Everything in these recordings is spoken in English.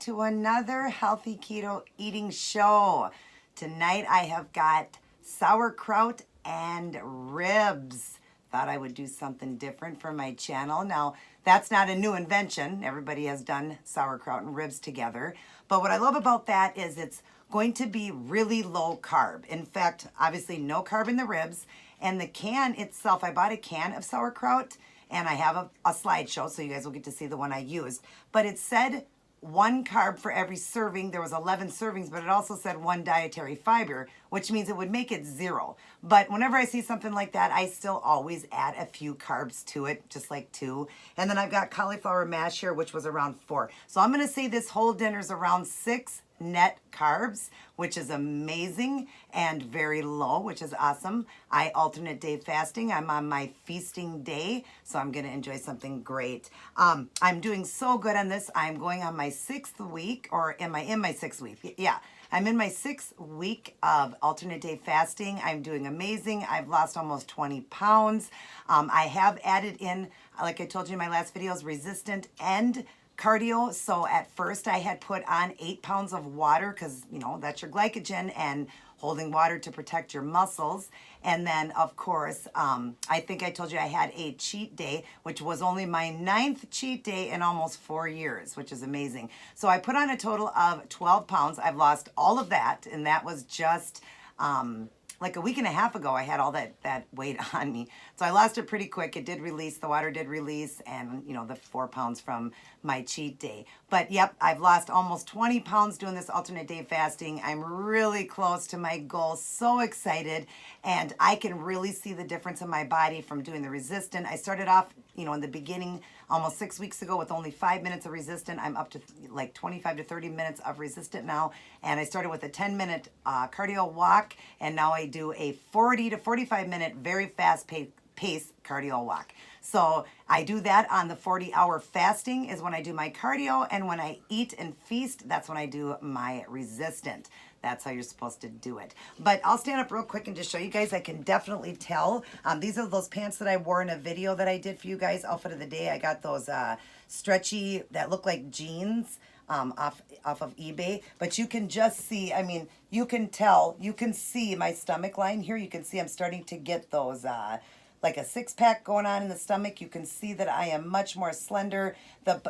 to another healthy keto eating show. Tonight I have got sauerkraut and ribs. Thought I would do something different for my channel. Now, that's not a new invention. Everybody has done sauerkraut and ribs together. But what I love about that is it's going to be really low carb. In fact, obviously no carb in the ribs. And the can itself, I bought a can of sauerkraut and I have a slideshow, so you guys will get to see the one I used. But it said 1 carb for every serving. There was 11 servings, but it also said 1 dietary fiber, which means it would make it 0. But whenever I see something like that, I still always add a few carbs to it, just like 2. And then I've got cauliflower mash here, which was around 4. So I'm going to say this whole dinner is around 6 net carbs, which is amazing, and very low, which is awesome. I alternate day fasting. I'm on my feasting day, so I'm going to enjoy something great. I'm doing so good on this. I'm going on my 6th week, or am I in my 6th week? Yeah, I'm in my 6th week of alternate day fasting. I'm doing amazing. I've lost almost 20 pounds. I have added in, like I told you in my last videos, resistant and cardio. So at first I had put on 8 pounds of water because, you know, that's your glycogen and holding water to protect your muscles. And then, of course, I think I told you I had a cheat day, which was only my 9th cheat day in almost 4 years, which is amazing. So I put on a total of 12 pounds. I've lost all of that, and that was just like a week and a half ago. I had all that weight on me. So I lost it pretty quick. It did release, the water did release, and you know, the 4 pounds from my cheat day. But yep, I've lost almost 20 pounds doing this alternate day fasting. I'm really close to my goal. So excited. And I can really see the difference in my body from doing the resistant. I started off, you know, in the beginning, almost 6 weeks ago with only 5 minutes of resistant. I'm up to like 25 to 30 minutes of resistant now. And I started with a 10-minute cardio walk. And now I do a 40 to 45 minute, very fast pace cardio walk. So I do that on the 40-hour fasting is when I do my cardio. And when I eat and feast, that's when I do my resistant. That's how you're supposed to do it. But I'll stand up real quick and just show you guys. I can definitely tell. These are those pants that I wore in a video that I did for you guys. Outfit of the day. I got those stretchy that look like jeans off of eBay. But you can just see, I mean, you can tell, you can see my stomach line here. You can see I'm starting to get those like a 6-pack going on in the stomach. You can see that I am much more slender.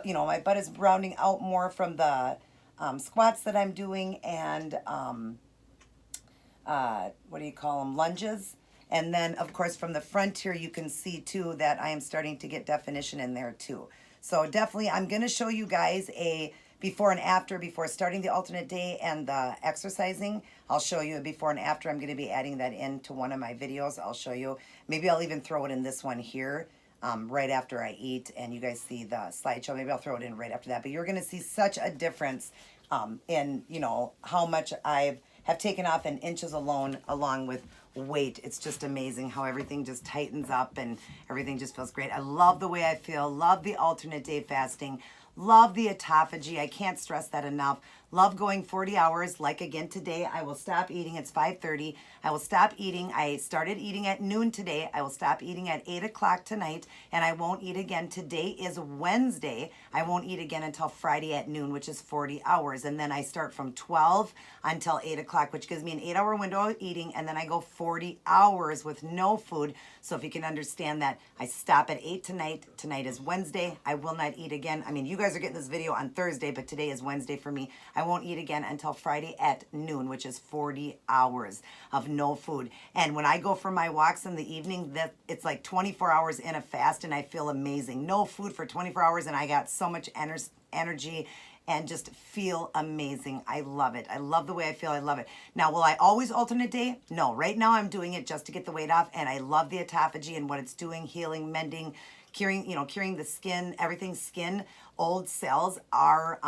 You know, my butt is rounding out more from the squats that I'm doing, and what do you call them, lunges. And then of course from the front here you can see too that I am starting to get definition in there too. So definitely I'm going to show you guys a before and after, before starting the alternate day and the exercising. I'll show you a before and after. I'm going to be adding that into one of my videos. I'll show you, maybe I'll even throw it in this one here right after I eat, and you guys see the slideshow. Maybe I'll throw it in right after that. But you're going to see such a difference in, you know, how much I have taken off in inches alone, along with weight. It's just amazing how everything just tightens up and everything just feels great. I love the way I feel. Love the alternate day fasting. Love the autophagy. I can't stress that enough. Love going 40 hours. Like again today, I will stop eating. It's 5:30. I will stop eating. I started eating at noon today. I will stop eating at 8 o'clock tonight, and I won't eat again. Today is Wednesday. I won't eat again until Friday at noon, which is 40 hours. And then I start from 12 until 8 o'clock, which gives me an 8-hour window of eating, and then I go 40 hours with no food. So if you can understand that, I stop at 8 tonight. Tonight is Wednesday. I will not eat again. I mean, you guys are getting this video on Thursday, but today is Wednesday for me. I won't eat again until Friday at noon, which is 40 hours of no food. And when I go for my walks in the evening, that it's like 24 hours in a fast, and I feel amazing. No food for 24 hours, and I got so much energy and just feel amazing. I love it. I love the way I feel. I love it. Now, will I always alternate day? No. Right now, I'm doing it just to get the weight off, and I love the autophagy and what it's doing, healing, mending, curing, you know, curing the skin, everything skin. Old cells are,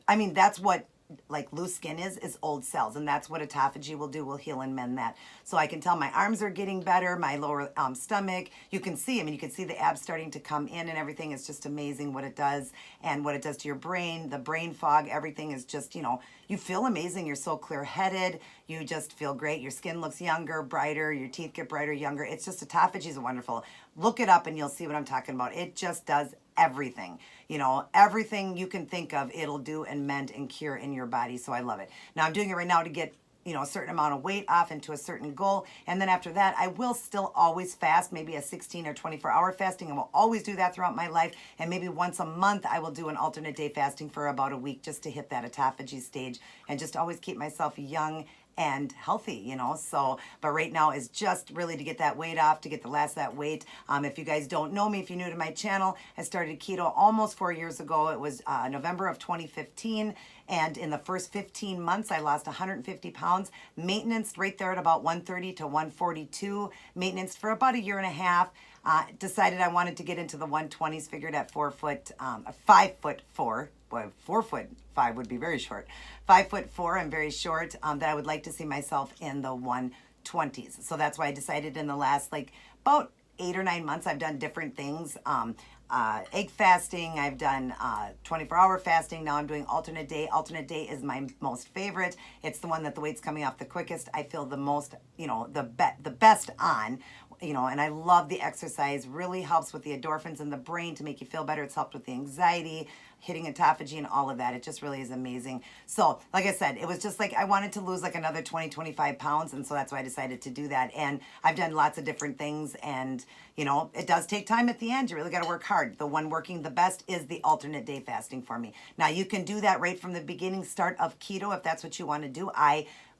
I mean, that's what like loose skin is old cells, and that's what autophagy will do, will heal and mend that. So I can tell my arms are getting better, my lower stomach, you can see, I mean, you can see the abs starting to come in and everything. It's just amazing what it does, and what it does to your brain, the brain fog, everything is just, you know, you feel amazing. You're so clear-headed, you just feel great. Your skin looks younger, brighter, your teeth get brighter, younger. It's just, autophagy is wonderful. look it up and you'll see what I'm talking about. It just does everything. You know, everything you can think of, it'll do and mend and cure in your body. So I love it. Now I'm doing it right now to get, you know, a certain amount of weight off into a certain goal. And then after that, I will still always fast, maybe a 16 or 24-hour fasting. I will always do that throughout my life. And maybe once a month, I will do an alternate day fasting for about a week just to hit that autophagy stage and just always keep myself young and healthy, you know. So, but right now is just really to get that weight off, to get the last of that weight. If you guys don't know me, if you're new to my channel, I started keto almost 4 years ago. It was November of 2015. And in the first 15 months, I lost 150 pounds. Maintenance right there at about 130 to 142. Maintenance for about a year and a half. Decided I wanted to get into the 120s, figured at 5'4", boy, 4'5" would be very short. 5'4", I'm very short, that I would like to see myself in the 120s. So that's why I decided in the last like about 8 or 9 months, I've done different things. Egg fasting, I've done 24-hour fasting. Now I'm doing alternate day. Alternate day is my most favorite. It's the one that the weight's coming off the quickest. I feel the most, you know, the best on, you know, and I love the exercise. Really helps with the endorphins in the brain to make you feel better. It's helped with the anxiety, hitting autophagy and all of that. It just really is amazing. So like I said, it was just like I wanted to lose like another 20, 25 pounds. And so that's why I decided to do that. And I've done lots of different things. And, you know, it does take time at the end. You really got to work hard. The one working the best is the alternate day fasting for me. Now you can do that right from the beginning start of keto if that's what you want to do.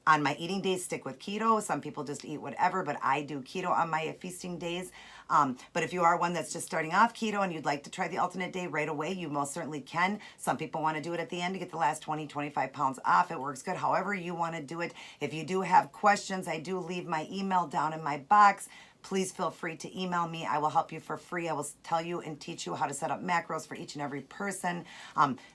On my eating days, stick with keto. Some people just eat whatever, but I do keto on my feasting days. But if you are one that's just starting off keto and you'd like to try the alternate day right away, you most certainly can. Some people want to do it at the end to get the last 20, 25 pounds off. It works good however you want to do it. If you do have questions, I do leave my email down in my box. Please feel free to email me. I will help you for free. I will tell you and teach you how to set up macros for each and every person.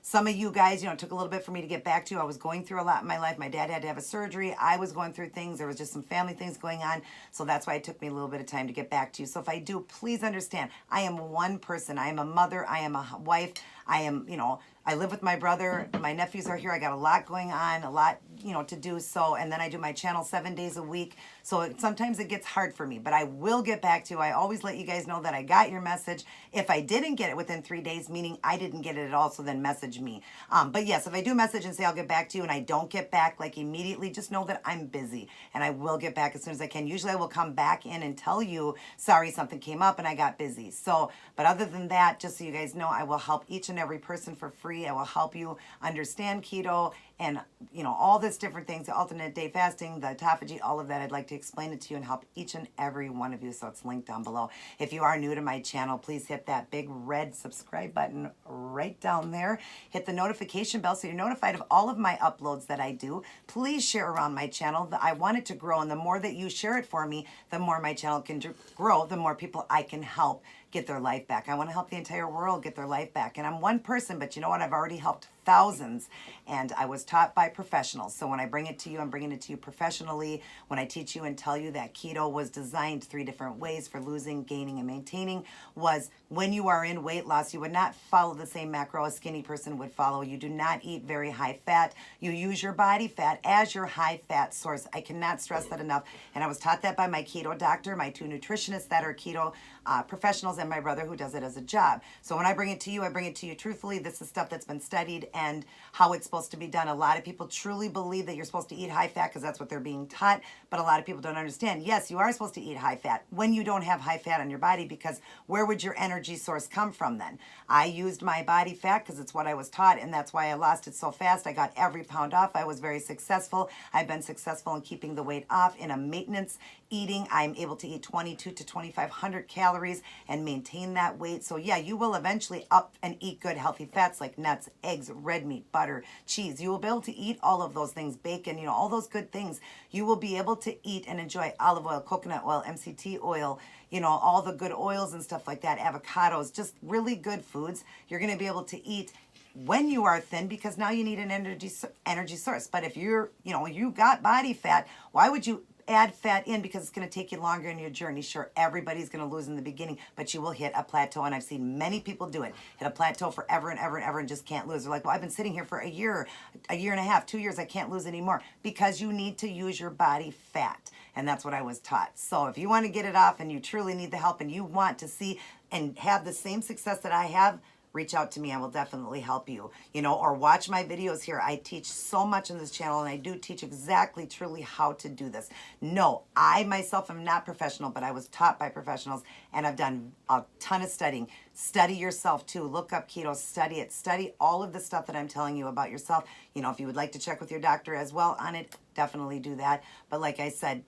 Some of you guys, you know, it took a little bit for me to get back to you. I was going through a lot in my life. My dad had to have a surgery. I was going through things. There was just some family things going on. So that's why it took me a little bit of time to get back to you. So if I do, please understand, I am one person. I am a mother. I am a wife. I am, you know, I live with my brother. My nephews are here. I got a lot going on, a lot, you know, to do. So, and then I do my channel 7 days a week. So sometimes it gets hard for me, but I will get back to you. I always let you guys know that I got your message. If I didn't get it within 3 days, meaning I didn't get it at all, so then message me. But yes, if I do message and say I'll get back to you and I don't get back like immediately, just know that I'm busy and I will get back as soon as I can. Usually I will come back in and tell you, sorry, something came up and I got busy. So, but other than that, just so you guys know, I will help each and every person for free. I will help you understand keto and, you know, all this different things, the alternate day fasting, the autophagy, all of that. I'd like to explain it to you and help each and every one of you. So it's linked down below. If you are new to my channel, please hit that big red subscribe button right down there. Hit the notification bell so you're notified of all of my uploads that I do. Please share around my channel. I want it to grow, and the more that you share it for me, the more my channel can grow, the more people I can help get their life back. I want to help the entire world get their life back. And I'm one person, but you know what? I've already helped thousands, and I was taught by professionals. So when I bring it to you, I'm bringing it to you professionally. When I teach you and tell you that keto was designed 3 different ways for losing, gaining, and maintaining, was when you are in weight loss, you would not follow the same macro a skinny person would follow. You do not eat very high fat. You use your body fat as your high fat source. I cannot stress that enough. And I was taught that by my keto doctor, my 2 nutritionists that are keto professionals, and my brother who does it as a job. So when I bring it to you, I bring it to you truthfully. This is stuff that's been studied and how it's supposed to be done. A lot of people truly believe that you're supposed to eat high fat because that's what they're being taught, but a lot of people don't understand. Yes, you are supposed to eat high fat when you don't have high fat on your body, because where would your energy source come from then? I used my body fat because it's what I was taught, and that's why I lost it so fast. I got every pound off. I was very successful. I've been successful in keeping the weight off in a maintenance eating. I'm able to eat 22 to 2,500 calories and maintain that weight. So yeah, you will eventually up and eat good healthy fats like nuts, eggs, red meat, butter, cheese. You will be able to eat all of those things, bacon, you know, all those good things. You will be able to eat and enjoy olive oil, coconut oil, MCT oil, you know, all the good oils and stuff like that, avocados, just really good foods. You're going to be able to eat when you are thin, because now you need an energy source. But if you're, you know, you got body fat, why would you add fat in because it's going to take you longer in your journey. Sure, everybody's going to lose in the beginning, but you will hit a plateau, and I've seen many people do it. Hit a plateau forever and ever and ever and just can't lose. They're like, well, I've been sitting here for a year and a half, 2 years, I can't lose anymore. Because you need to use your body fat, and that's what I was taught. So if you want to get it off and you truly need the help and you want to see and have the same success that I have, reach out to me. I will definitely help you, or watch my videos here. I teach so much on this channel, and I do teach exactly, truly how to do this. No, I myself am not professional, but I was taught by professionals, and I've done a ton of studying. Study yourself too. Look up keto, study it. Study all of the stuff that I'm telling you about yourself. If you would like to check with your doctor as well on it, definitely do that. But like I said,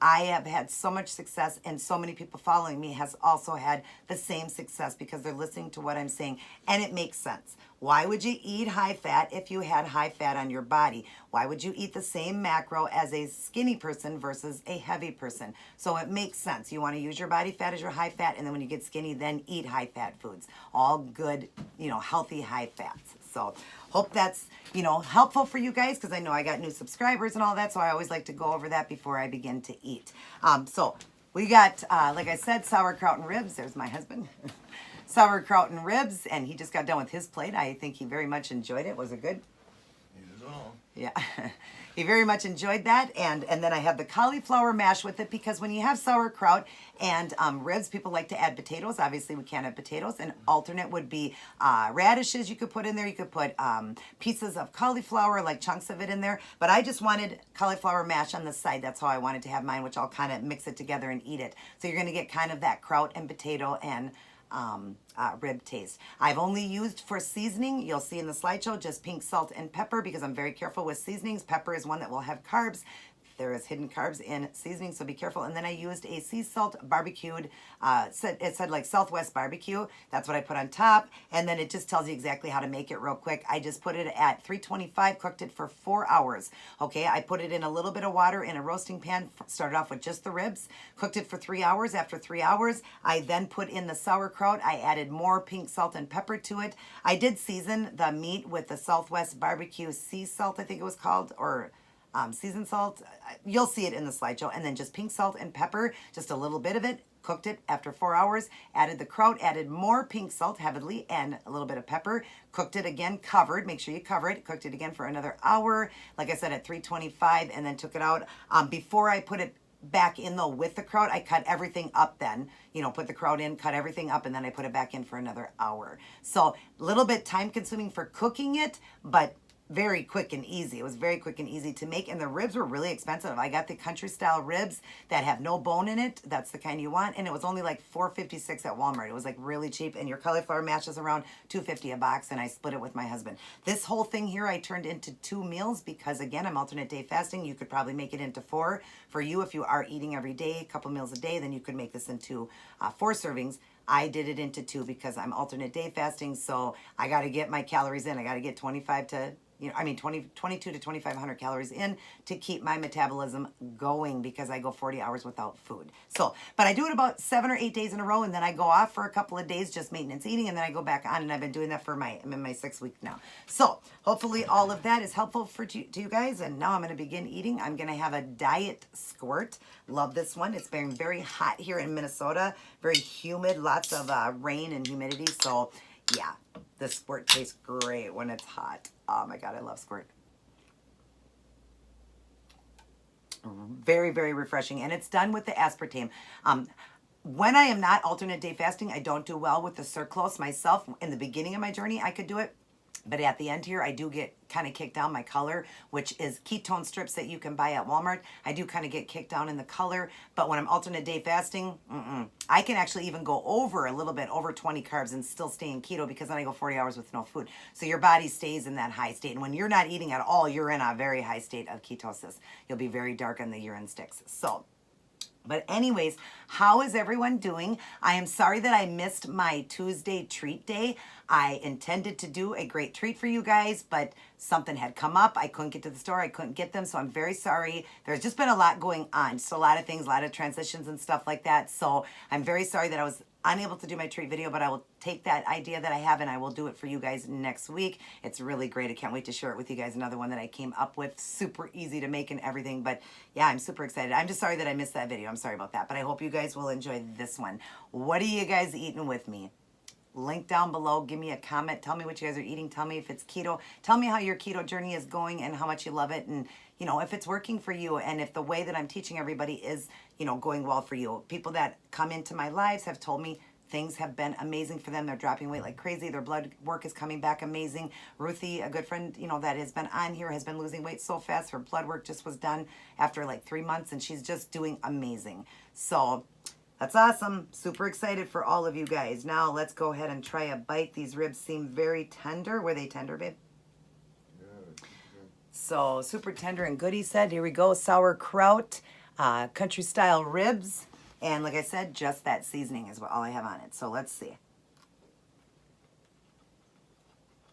I have had so much success, and so many people following me has also had the same success because they're listening to what I'm saying, and it makes sense. Why would you eat high fat if you had high fat on your body? Why would you eat the same macro as a skinny person versus a heavy person? So it makes sense. You want to use your body fat as your high fat, and then when you get skinny, then eat high fat foods. All good, healthy high fats. So hope that's, helpful for you guys, because I know I got new subscribers and all that, so I always like to go over that before I begin to eat. So we got, like I said, sauerkraut and ribs. There's my husband. Sauerkraut and ribs, and he just got done with his plate. I think he very much enjoyed it. Was it good? It is all. Yeah. He very much enjoyed that, and then I have the cauliflower mash with it, because when you have sauerkraut and ribs, people like to add potatoes. Obviously, we can't have potatoes. An alternate would be radishes you could put in there. You could put pieces of cauliflower, like chunks of it in there. But I just wanted cauliflower mash on the side. That's how I wanted to have mine, which I'll kind of mix it together and eat it. So you're going to get kind of that kraut and potato and rib taste. I've only used for seasoning, you'll see in the slideshow, just pink salt and pepper, because I'm very careful with seasonings. Pepper is one that will have carbs. There is hidden carbs in seasoning, so be careful. And then I used a sea salt barbecued, it said like Southwest barbecue. That's what I put on top. And then it just tells you exactly how to make it real quick. I just put it at 325, cooked it for 4 hours. Okay, I put it in a little bit of water in a roasting pan, started off with just the ribs, cooked it for 3 hours. After 3 hours, I then put in the sauerkraut. I added more pink salt and pepper to it. I did season the meat with the Southwest barbecue sea salt, I think it was called, or seasoned salt. You'll see it in the slideshow. And then just pink salt and pepper, just a little bit of it. Cooked it after 4 hours. Added the kraut, added more pink salt heavily, and a little bit of pepper. Cooked it again, covered. Make sure you cover it. Cooked it again for another hour. Like I said, at 325, and then took it out. Before I put it back in though with the kraut, I cut everything up then. Put the kraut in, cut everything up, and then I put it back in for another hour. So a little bit time consuming for cooking it, but very quick and easy. It was very quick and easy to make, and the ribs were really expensive. I got the country style ribs that have no bone in it. That's the kind you want, and it was only like $4.56 at Walmart. It was like really cheap, and your cauliflower mash is around $2.50 a box, and I split it with my husband. This whole thing here I turned into 2 meals because, again, I'm alternate day fasting. You could probably make it into 4. For you, if you are eating every day, a couple meals a day, then you could make this into 4 servings. I did it into 2 because I'm alternate day fasting, so I got to get my calories in. I got to get 22 to 2,500 calories in to keep my metabolism going, because I go 40 hours without food. So, but I do it about 7 or 8 days in a row, and then I go off for a couple of days, just maintenance eating, and then I go back on, and I've been doing that I'm in my 6th week now. So hopefully all of that is helpful to you guys, and now I'm going to begin eating. I'm going to have a diet squirt. Love this one. It's been very hot here in Minnesota, very humid, lots of rain and humidity, so yeah, the squirt tastes great when it's hot. Oh my God, I love squirt. Very, very refreshing. And it's done with the aspartame. When I am not alternate day fasting, I don't do well with the sucralose myself. In the beginning of my journey, I could do it. But at the end here, I do get kind of kicked down my color, which is ketone strips that you can buy at Walmart. I do kind of get kicked down in the color. But when I'm alternate day fasting, I can actually even go over a little bit, over 20 carbs, and still stay in keto, because then I go 40 hours with no food. So your body stays in that high state. And when you're not eating at all, you're in a very high state of ketosis. You'll be very dark on the urine sticks. So, but anyways, how is everyone doing? I am sorry that I missed my Tuesday treat day. I intended to do a great treat for you guys, but something had come up. I couldn't get to the store. I couldn't get them, so I'm very sorry. There's just been a lot going on. Just a lot of things, a lot of transitions and stuff like that. So I'm very sorry that I was unable to do my treat video, but I will take that idea that I have and I will do it for you guys next week. It's really great. I can't wait to share it with you guys. Another one that I came up with. Super easy to make and everything. But yeah, I'm super excited. I'm just sorry that I missed that video. I'm sorry about that. But I hope you guys will enjoy this one. What are you guys eating with me? Link down below. Give me a comment. Tell me what you guys are eating. Tell me if it's keto. Tell me how your keto journey is going and how much you love it. And, you know, if it's working for you and if the way that I'm teaching everybody is, you know, going well for you. People that come into my lives have told me things have been amazing for them. They're dropping weight like crazy. Their blood work is coming back amazing. Ruthie, a good friend, you know, that has been on here, has been losing weight so fast. Her blood work just was done after like 3 months and she's just doing amazing. So that's awesome. Super excited for all of you guys. Now let's go ahead and try a bite. These ribs seem very tender. Were they tender, babe? Yeah. So super tender and good, he said. Here we go. Sauerkraut, country style ribs. And like I said, just that seasoning is all I have on it. So let's see.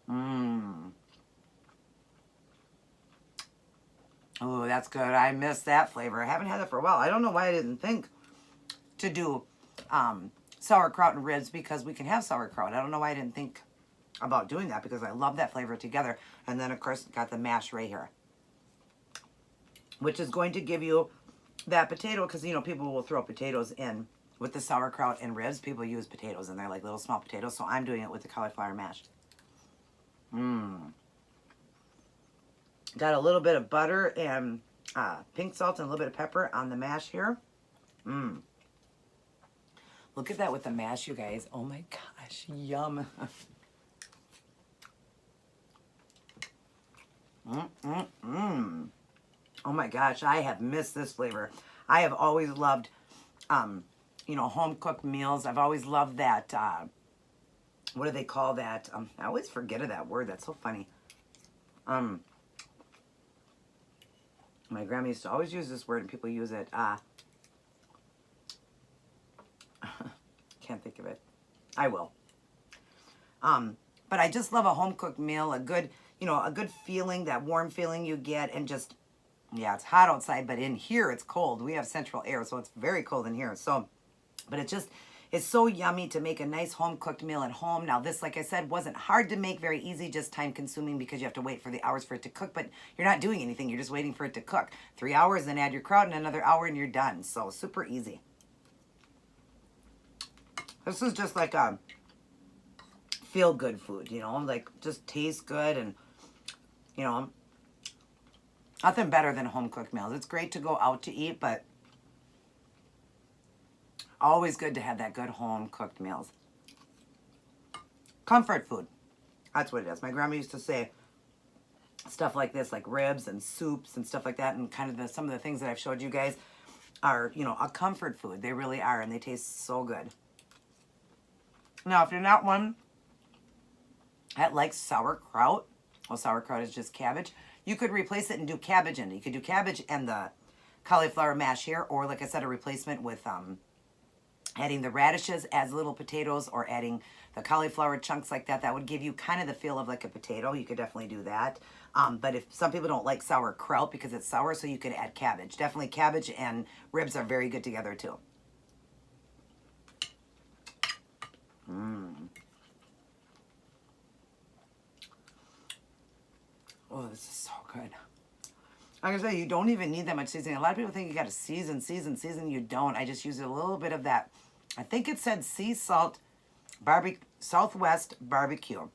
Oh, that's good. I missed that flavor. I haven't had it for a while. I don't know why I didn't think to do sauerkraut and ribs because we can have sauerkraut. I don't know why I didn't think about doing that because I love that flavor together. And then, of course, got the mash right here, which is going to give you that potato because, you know, people will throw potatoes in with the sauerkraut and ribs. People use potatoes and they're like little small potatoes. So I'm doing it with the cauliflower mash. Got a little bit of butter and pink salt and a little bit of pepper on the mash here. Look at that with the mash, you guys. Oh my gosh, yum. Oh my gosh, I have missed this flavor. I have always loved, you know, home-cooked meals. I've always loved that, what do they call that? I always forget of that word. That's so funny. My grandma used to always use this word and people use it. Can't think of it. I will. But I just love a home-cooked meal, a good, you know, a good feeling, that warm feeling you get, and just, yeah, it's hot outside, but in here it's cold. We have central air, so it's very cold in here. So, but it just, it's so yummy to make a nice home-cooked meal at home. Now this, like I said, wasn't hard to make, very easy, just time-consuming because you have to wait for the hours for it to cook, but you're not doing anything. You're just waiting for it to cook. 3 hours, then add your kraut, and another hour, and you're done. So super easy. This is just like a feel-good food, you know, like just tastes good and, you know, nothing better than home-cooked meals. It's great to go out to eat, but always good to have that good home-cooked meals. Comfort food. That's what it is. My grandma used to say stuff like this, like ribs and soups and stuff like that, and kind of some of the things that I've showed you guys are, you know, a comfort food. They really are, and they taste so good. Now, if you're not one that likes sauerkraut, well, sauerkraut is just cabbage, you could replace it and do cabbage in it. You could do cabbage and the cauliflower mash here, or like I said, a replacement with adding the radishes as little potatoes or adding the cauliflower chunks like that. That would give you kind of the feel of like a potato. You could definitely do that. But if some people don't like sauerkraut because it's sour, so you could add cabbage. Definitely cabbage and ribs are very good together too. Oh, this is so good. Like I said, you don't even need that much seasoning. A lot of people think you got to season. You don't. I just use a little bit of that. I think it said sea salt, Southwest barbecue.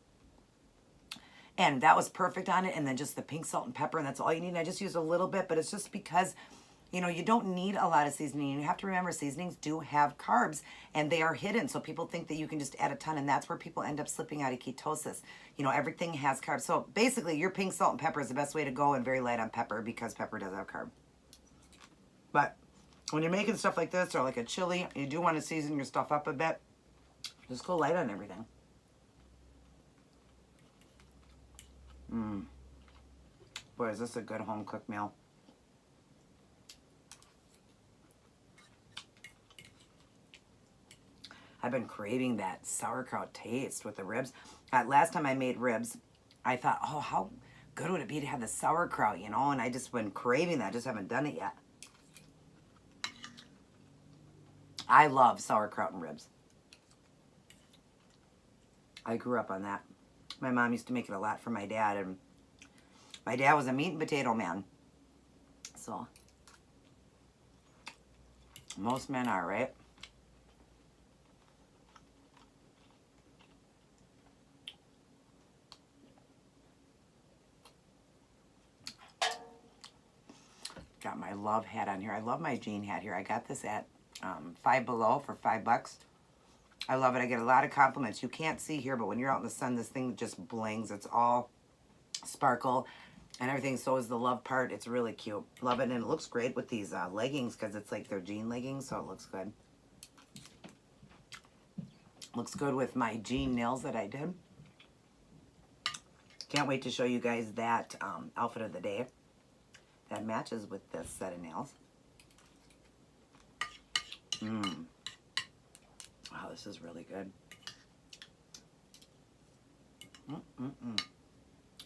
And that was perfect on it. And then just the pink salt and pepper, and that's all you need. And I just use a little bit, but it's just because, you know, you don't need a lot of seasoning. You have to remember seasonings do have carbs and they are hidden. So people think that you can just add a ton, and that's where people end up slipping out of ketosis. You know, everything has carbs. So basically your pink salt and pepper is the best way to go, and very light on pepper because pepper does have carb. But when you're making stuff like this or like a chili, you do want to season your stuff up a bit. Just go light on everything. Boy, is this a good home-cooked meal. I've been craving that sauerkraut taste with the ribs. Last time I made ribs, I thought, oh, how good would it be to have the sauerkraut, you know? And I just been craving that. I just haven't done it yet. I love sauerkraut and ribs. I grew up on that. My mom used to make it a lot for my dad, and my dad was a meat and potato man. So, most men are, right? Got my love hat on here. I love my jean hat here. I got this at Five Below for $5. I love it. I get a lot of compliments. You can't see here, but when you're out in the sun, this thing just blings. It's all sparkle and everything. So is the love part. It's really cute. Love it. And it looks great with these leggings because it's like they're jean leggings, so it looks good. Looks good with my jean nails that I did. Can't wait to show you guys that outfit of the day that matches with this set of nails. Wow, this is really good.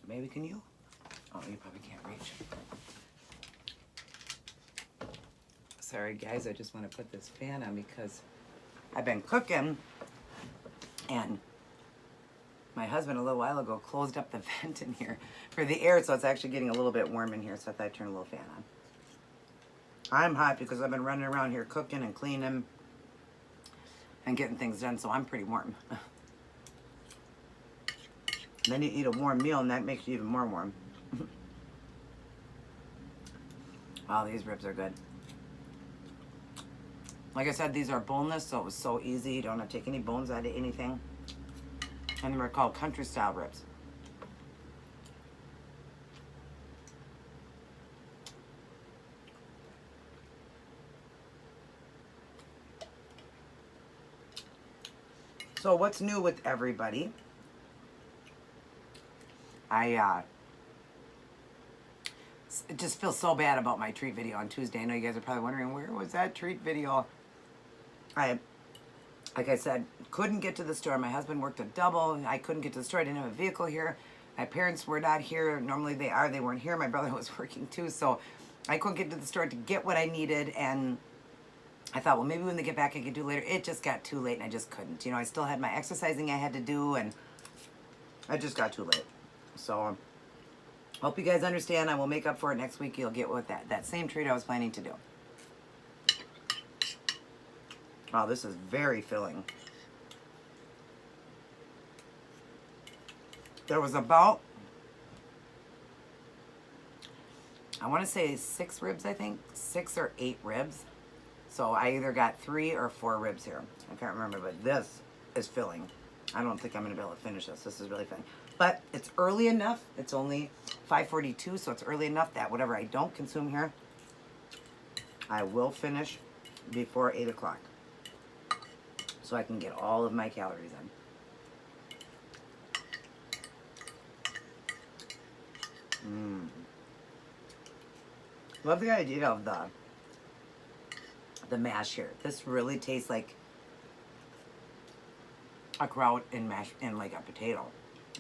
Maybe can you? Oh, you probably can't reach. Sorry guys, I just want to put this fan on because I've been cooking and my husband a little while ago closed up the vent in here for the air, so it's actually getting a little bit warm in here, so I thought I'd turn a little fan on. I'm hot because I've been running around here cooking and cleaning and getting things done, so I'm pretty warm. Then you eat a warm meal and that makes you even more warm. Wow, these ribs are good. Like I said, these are boneless, so it was so easy. You don't have to take any bones out of anything. And they're called country style ribs. So what's new with everybody? I just feel so bad about my treat video on Tuesday. I know you guys are probably wondering, where was that treat video? Like I said, couldn't get to the store. My husband worked a double. I couldn't get to the store. I didn't have a vehicle here. My parents were not here. Normally they are. They weren't here. My brother was working too. So I couldn't get to the store to get what I needed. And I thought, well, maybe when they get back I could do later. It just got too late and I just couldn't. You know, I still had my exercising I had to do and I just got too late. So hope you guys understand. I will make up for it next week. You'll get what that same treat I was planning to do. Oh, this is very filling. There was about, I want to say 6 ribs, I think. 6 or 8 ribs. So I either got 3 or 4 ribs here. I can't remember, but this is filling. I don't think I'm going to be able to finish this. This is really filling. But it's early enough. It's only 5:42, so it's early enough that whatever I don't consume here, I will finish before 8 o'clock. So I can get all of my calories in. Love the idea of the mash here. This really tastes like a kraut and mash and like a potato.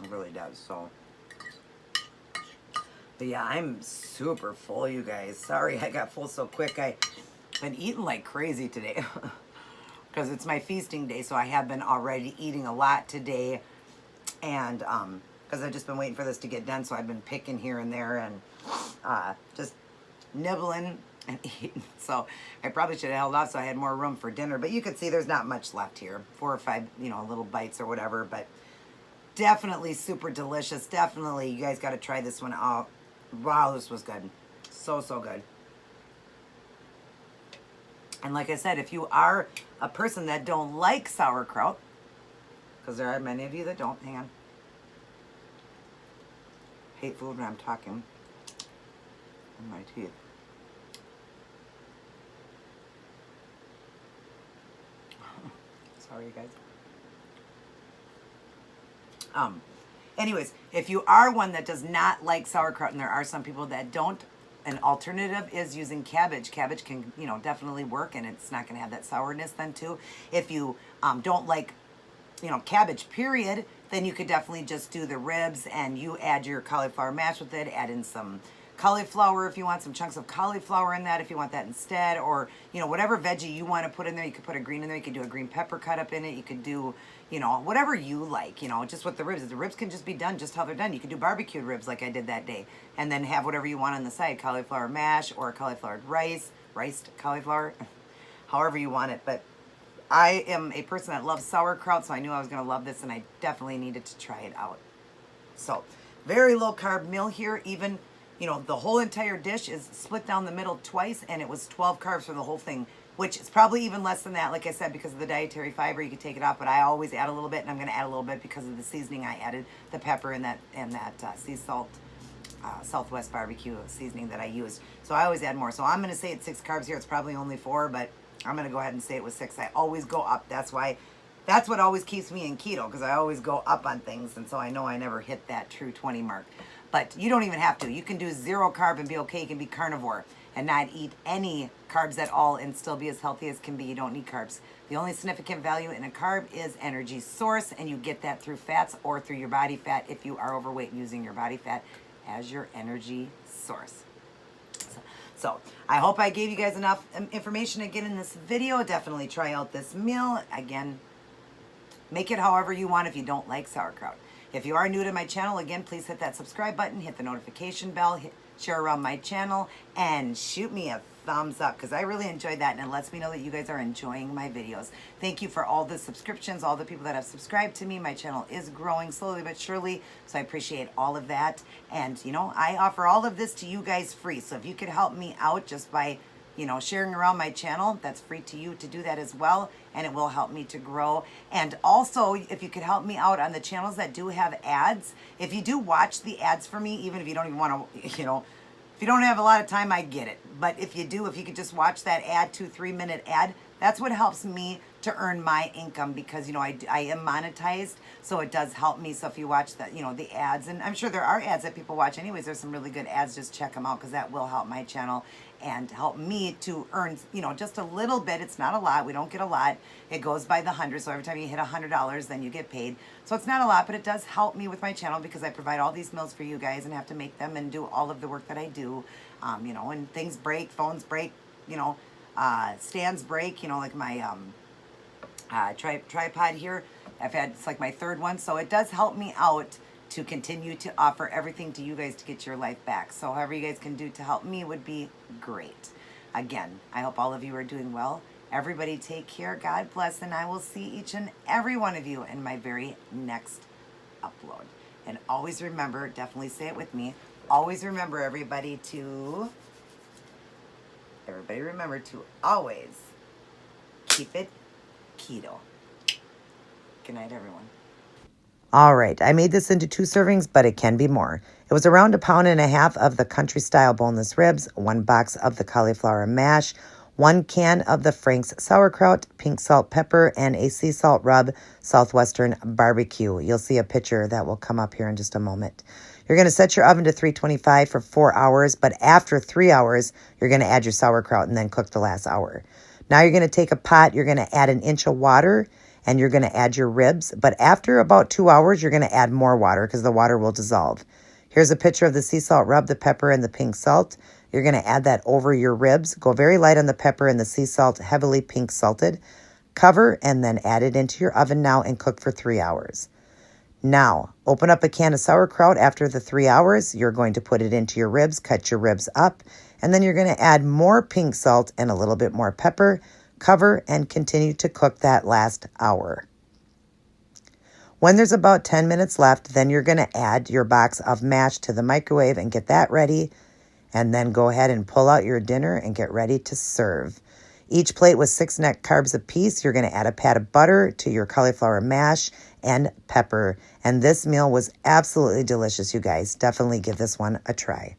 It really does. So, but yeah, I'm super full, you guys. Sorry I got full so quick. I've been eating like crazy today. Because it's my feasting day, so I have been already eating a lot today, and because I've just been waiting for this to get done, so I've been picking here and there and just nibbling and eating. So I probably should have held off so I had more room for dinner, but you can see there's not much left here. 4 or 5, you know, little bites or whatever, but definitely super delicious. Definitely, you guys got to try this one out. Wow, this was good. So, so good. And like I said, if you are a person that don't like sauerkraut, because there are many of you that don't, hang on. Hate food when I'm talking in my teeth. Sorry, guys. Anyways, if you are one that does not like sauerkraut, and there are some people that don't, an alternative is using cabbage. Cabbage can, you know, definitely work, and it's not going to have that sourness then too. If you don't like, you know, cabbage period, then you could definitely just do the ribs and you add your cauliflower mash with it, add in some cauliflower, if you want some chunks of cauliflower in that, if you want that instead, or, you know, whatever veggie you want to put in there. You could put a green in there. You could do a green pepper cut up in it. You could do, you know, whatever you like, you know, just with the ribs. The ribs can just be done just how they're done. You could do barbecued ribs like I did that day, and then have whatever you want on the side, cauliflower mash or cauliflower riced cauliflower, however you want it. But I am a person that loves sauerkraut, so I knew I was going to love this, and I definitely needed to try it out. So, very low carb meal here. Even, you know, the whole entire dish is split down the middle twice, and it was 12 carbs for the whole thing, which is probably even less than that. Like I said, because of the dietary fiber, you could take it off, but I always add a little bit, and I'm going to add a little bit because of the seasoning I added, the pepper and that sea salt, Southwest barbecue seasoning that I used. So I always add more. So I'm going to say it's 6 carbs here. It's probably only 4, but I'm going to go ahead and say it was 6. I always go up. That's what always keeps me in keto, because I always go up on things, and so I know I never hit that true 20 mark. But you don't even have to. You can do 0 carb and be okay. You can be carnivore and not eat any carbs at all and still be as healthy as can be. You don't need carbs. The only significant value in a carb is energy source, and you get that through fats or through your body fat if you are overweight, using your body fat as your energy source. So I hope I gave you guys enough information again in this video. Definitely try out this meal. Again, make it however you want if you don't like sauerkraut. If you are new to my channel, again, please hit that subscribe button, hit the notification bell, share around my channel, and shoot me a thumbs up, because I really enjoyed that, and it lets me know that you guys are enjoying my videos. Thank you for all the subscriptions, all the people that have subscribed to me. My channel is growing slowly but surely, so I appreciate all of that. And, you know, I offer all of this to you guys free, so if you could help me out just by, you know, sharing around my channel, that's free to you to do that as well, and it will help me to grow. And also, if you could help me out on the channels that do have ads, if you do watch the ads for me, even if you don't even want to, you know, if you don't have a lot of time, I get it. But if you do, if you could just watch that ad, 2-3 minute ad, that's what helps me to earn my income, because, you know, I am monetized, so it does help me. So if you watch that, you know, the ads, and I'm sure there are ads that people watch anyways, there's some really good ads, just check them out, because that will help my channel and help me to earn, you know, just a little bit. It's not a lot. We don't get a lot. It goes by the hundred. So every time you hit $100, then you get paid. So it's not a lot, but it does help me with my channel, because I provide all these meals for you guys and have to make them and do all of the work that I do. You know, and things break, phones break, you know, stands break, you know, like my tripod here. It's like my 3rd one. So it does help me out to continue to offer everything to you guys to get your life back. So however you guys can do to help me would be great. Again, I hope all of you are doing well. Everybody take care. God bless. And I will see each and every one of you in my very next upload. And always remember, definitely say it with me, always remember, everybody remember to always keep it keto. Good night, everyone. All right, I made this into 2 servings, but it can be more. It was around 1.5 pounds of the country-style boneless ribs, 1 box of the cauliflower mash, 1 can of the Frank's sauerkraut, pink salt, pepper, and a sea salt rub Southwestern barbecue. You'll see a picture that will come up here in just a moment. You're going to set your oven to 325 for 4 hours, but after 3 hours, you're going to add your sauerkraut and then cook the last hour. Now you're going to take a pot, you're going to add 1 inch of water, and you're going to add your ribs. But after about 2 hours, you're going to add more water, because the water will dissolve. Here's a picture of the sea salt rub, the pepper, and the pink salt. You're going to add that over your ribs. Go very light on the pepper and the sea salt, heavily pink salted. Cover, and then add it into your oven now and cook for 3 hours. Now, open up a can of sauerkraut after the 3 hours. You're going to put it into your ribs, cut your ribs up, and then you're going to add more pink salt and a little bit more pepper. Cover and continue to cook that last hour. When there's about 10 minutes left, then you're going to add your box of mash to the microwave and get that ready. And then go ahead and pull out your dinner and get ready to serve. Each plate was 6 net carbs apiece. You're going to add a pat of butter to your cauliflower mash and pepper. And this meal was absolutely delicious, you guys. Definitely give this one a try.